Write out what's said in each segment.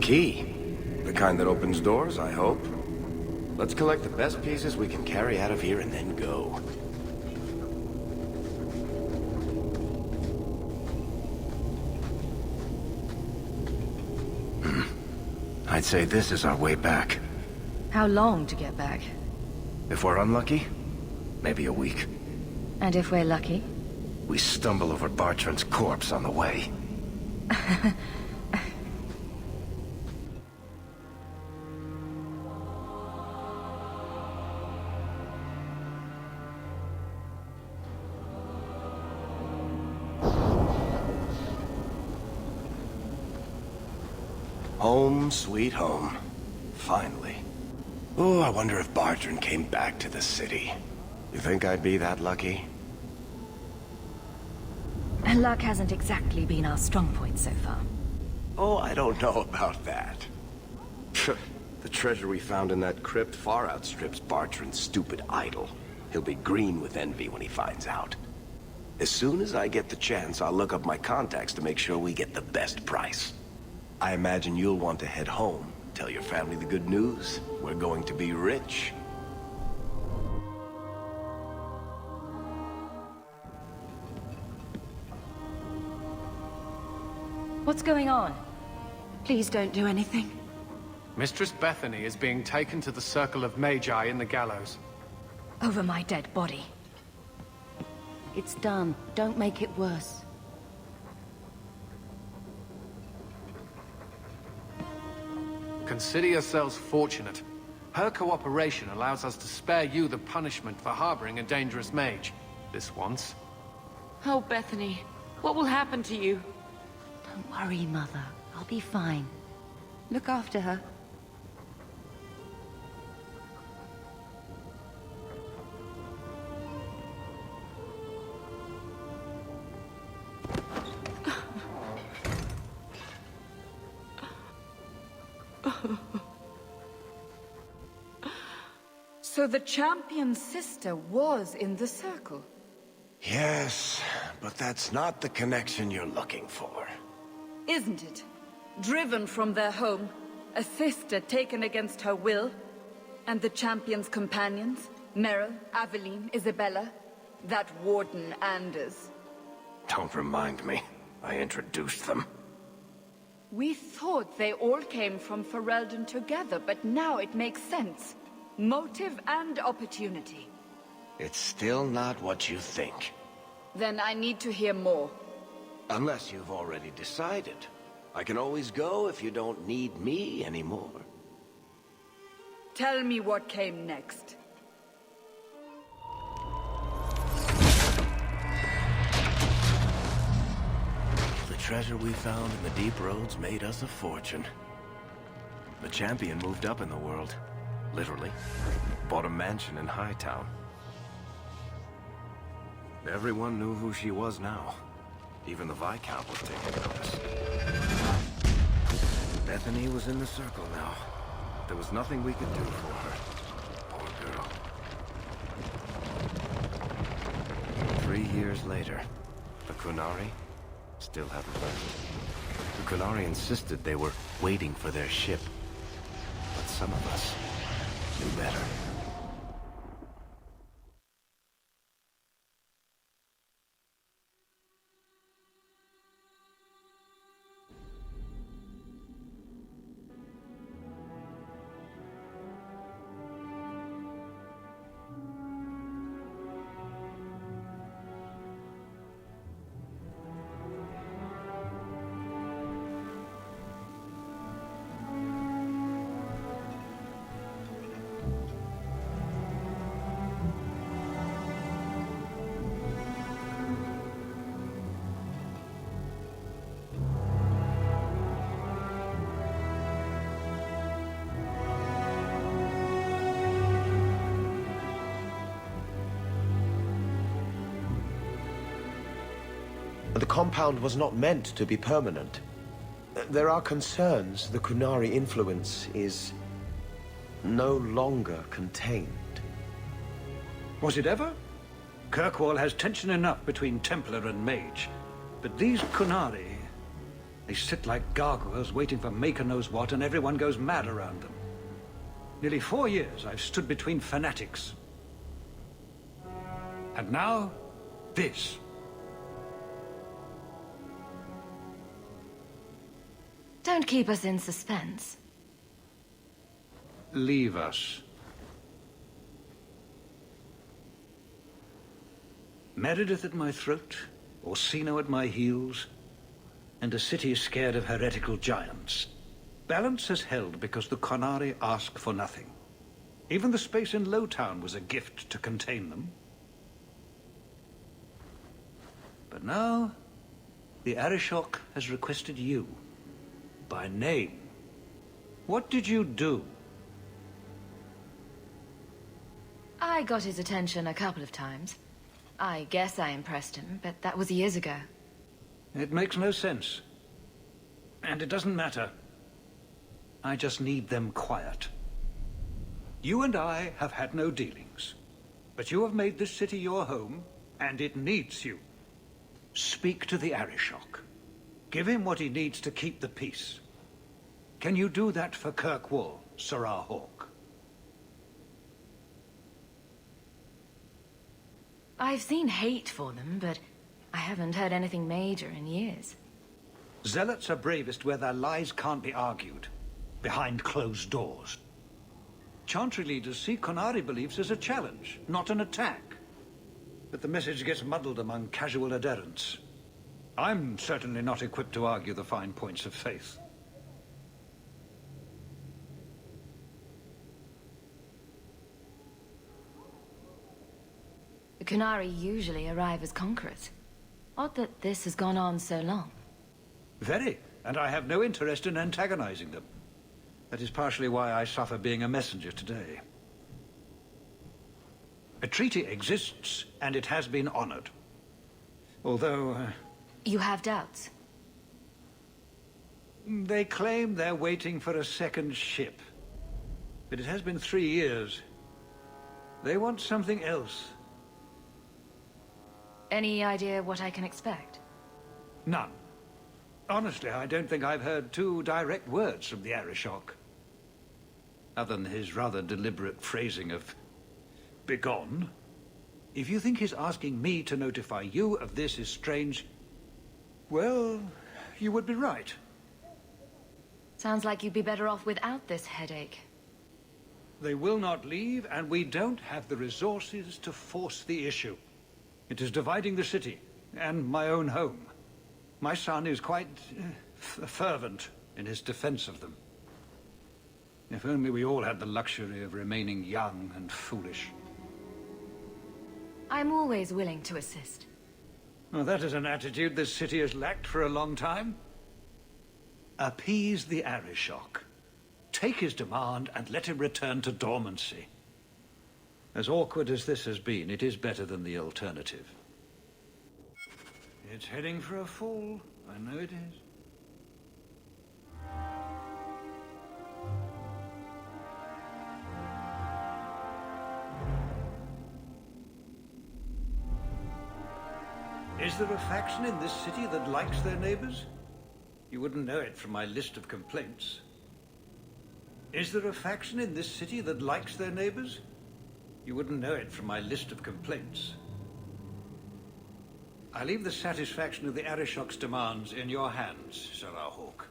key. The kind that opens doors, I hope. Let's collect the best pieces we can carry out of here and then go. I'd say this is our way back. How long to get back? If we're unlucky, maybe a week. And if we're lucky? We stumble over Bartrand's corpse on the way. Home, sweet home. Finally. Oh, I wonder if Bartrand came back to the city. You think I'd be that lucky? Luck hasn't exactly been our strong point so far. Oh, I don't know about that. The treasure we found in that crypt far outstrips Bartrand's stupid idol. He'll be green with envy when he finds out. As soon as I get the chance, I'll look up my contacts to make sure we get the best price. I imagine you'll want to head home. Tell your family the good news. We're going to be rich. What's going on? Please don't do anything. Mistress Bethany is being taken to the Circle of Magi in the gallows. Over my dead body. It's done. Don't make it worse. Consider yourselves fortunate. Her cooperation allows us to spare you the punishment for harboring a dangerous mage. This once. Oh, Bethany, what will happen to you? Don't worry, Mother. I'll be fine. Look after her. So the champion's sister was in the circle? Yes, but that's not the connection you're looking for. Isn't it? Driven from their home, a sister taken against her will, and the champion's companions, Merrill, Aveline, Isabella, that warden Anders. Don't remind me. I introduced them. We thought they all came from Ferelden together, but now it makes sense. Motive and opportunity. It's still not what you think. Then I need to hear more. Unless you've already decided. I can always go if you don't need me anymore. Tell me what came next. The treasure we found in the deep roads made us a fortune. The champion moved up in the world. Literally. Bought a mansion in Hightown. Everyone knew who she was now. Even the Viscount was taking notice. Bethany was in the circle now. There was nothing we could do for her. Poor girl. 3 years later, the Qunari still haven't left. The Qunari insisted they were waiting for their ship. But some of us knew better. The compound was not meant to be permanent. There are concerns the Qunari influence is no longer contained. Was it ever? Kirkwall has tension enough between Templar and Mage. But these Qunari... They sit like gargoyles waiting for Maker knows what, and everyone goes mad around them. Nearly 4 years I've stood between fanatics. And now, this. Don't keep us in suspense. Leave us. Meredith at my throat, Orsino at my heels, and a city scared of heretical giants. Balance has held because the Qunari ask for nothing. Even the space in Lowtown was a gift to contain them. But now, the Arishok has requested you, by name. What did you do? I got his attention a couple of times. I guess I impressed him, but that was years ago. It makes no sense. And it doesn't matter. I just need them quiet. You and I have had no dealings. But you have made this city your home, and it needs you. Speak to the Arishok. Give him what he needs to keep the peace. Can you do that for Kirkwall, Sirrah Hawke? I've seen hate for them, but I haven't heard anything major in years. Zealots are bravest where their lies can't be argued, behind closed doors. Chantry leaders see Qunari beliefs as a challenge, not an attack. But the message gets muddled among casual adherents. I'm certainly not equipped to argue the fine points of faith. The Qunari usually arrive as conquerors. Odd that this has gone on so long. Very, and I have no interest in antagonizing them. That is partially why I suffer being a messenger today. A treaty exists, and it has been honored. Although, You have doubts? they claim they're waiting for a second ship. But it has been 3 years. They want something else. Any idea what I can expect? None. Honestly, I don't think I've heard 2 direct words from the Arishok. Other than his rather deliberate phrasing of begone. If you think his asking me to notify you of this is strange, well, you would be right. Sounds like you'd be better off without this headache. They will not leave, and we don't have the resources to force the issue. It is dividing the city, and my own home. My son is quite fervent in his defense of them. If only we all had the luxury of remaining young and foolish. I'm always willing to assist. Well, that is an attitude this city has lacked for a long time. Appease the Arishok. Take his demand and let him return to dormancy. As awkward as this has been, it is better than the alternative. It's heading for a fall. I know it is. Is there a faction in this city that likes their neighbors? You wouldn't know it from my list of complaints. Is there a faction in this city that likes their neighbors? You wouldn't know it from my list of complaints. I leave the satisfaction of the Arishok's demands in your hands, Sirrah Hawke.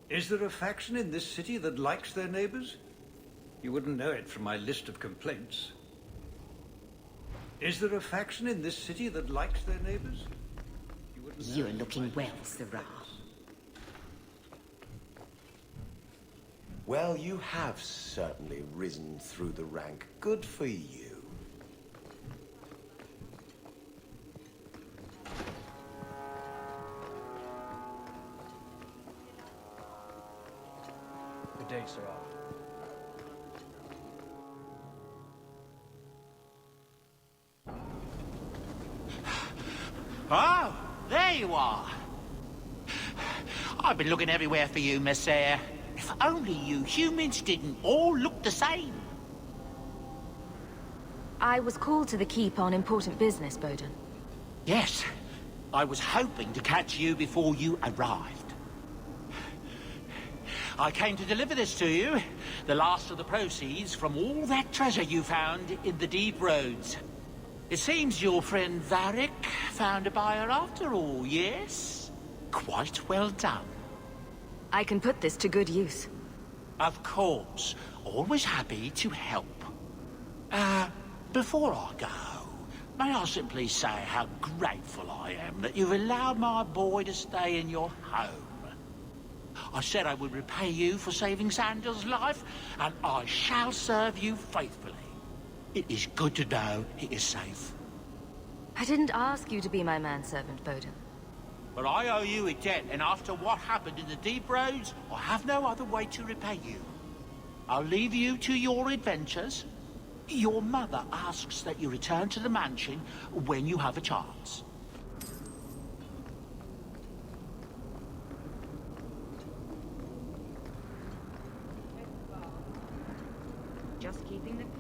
Is there a faction in this city that likes their neighbors? You wouldn't know it from my list of complaints. Is there a faction in this city that likes their neighbors? You're looking well, Sirrah. Well, you have certainly risen through the rank. Good for you. Good day, Sirrah. Oh, there you are. I've been looking everywhere for you, Messiah. If only you humans didn't all look the same. I was called to the keep on important business, Bowden. Yes, I was hoping to catch you before you arrived. I came to deliver this to you, the last of the proceeds from all that treasure you found in the deep roads. It seems your friend Varric found a buyer after all, yes? Quite well done. I can put this to good use. Of course. Always happy to help. Before I go, may I simply say how grateful I am that you've allowed my boy to stay in your home. I said I would repay you for saving Sandal's life, and I shall serve you faithfully. It is good to know he is safe. I didn't ask you to be my manservant, Bowden. But I owe you a debt, and after what happened in the deep roads, I have no other way to repay you. I'll leave you to your adventures. Your mother asks that you return to the mansion when you have a chance. Just keeping the peace.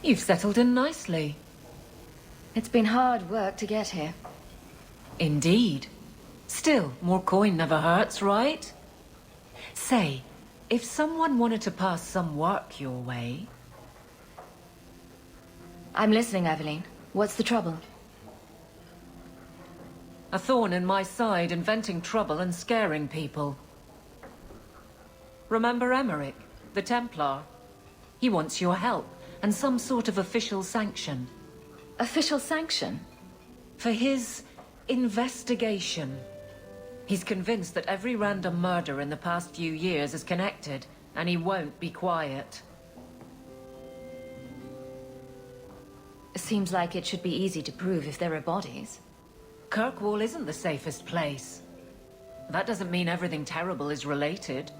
You've settled in nicely. It's been hard work to get here. Indeed. Still, more coin never hurts, right? Say, if someone wanted to pass some work your way... I'm listening, Lavellan. What's the trouble? A thorn in my side, inventing trouble and scaring people. Remember Emmerich, the Templar? He wants your help, and some sort of official sanction. Official sanction? For his investigation. He's convinced that every random murder in the past few years is connected, and he won't be quiet. Seems like it should be easy to prove if there are bodies. Kirkwall isn't the safest place. That doesn't mean everything terrible is related.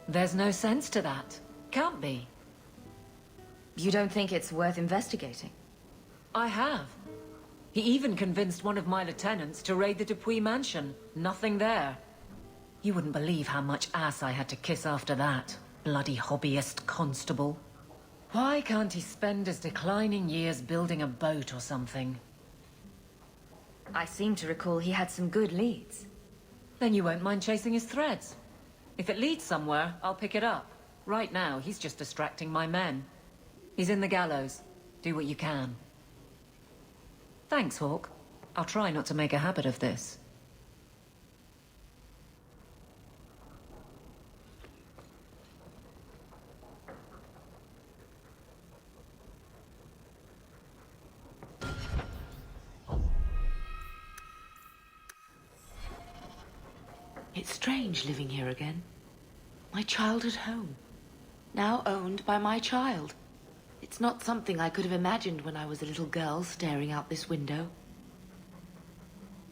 There's no sense to that. Can't be. You don't think it's worth investigating? I have. He even convinced one of my lieutenants to raid the Dupuis mansion. Nothing there. You wouldn't believe how much ass I had to kiss after that. Bloody hobbyist constable. Why can't he spend his declining years building a boat or something? I seem to recall he had some good leads. Then you won't mind chasing his threads. If it leads somewhere, I'll pick it up. Right now, he's just distracting my men. He's in the gallows. Do what you can. Thanks, Hawke. I'll try not to make a habit of this. It's strange living here again. My childhood home. Now owned by my child. It's not something I could have imagined when I was a little girl staring out this window.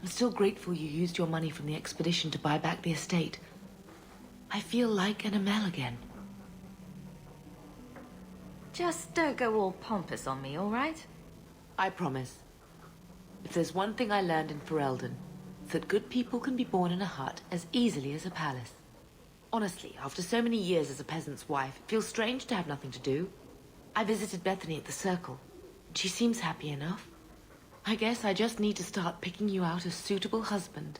I'm still grateful you used your money from the expedition to buy back the estate. I feel like an Amel again. Just don't go all pompous on me, all right? I promise. If there's one thing I learned in Ferelden, it's that good people can be born in a hut as easily as a palace. Honestly, after so many years as a peasant's wife, it feels strange to have nothing to do. I visited Bethany at the Circle, and she seems happy enough. I guess I just need to start picking you out a suitable husband.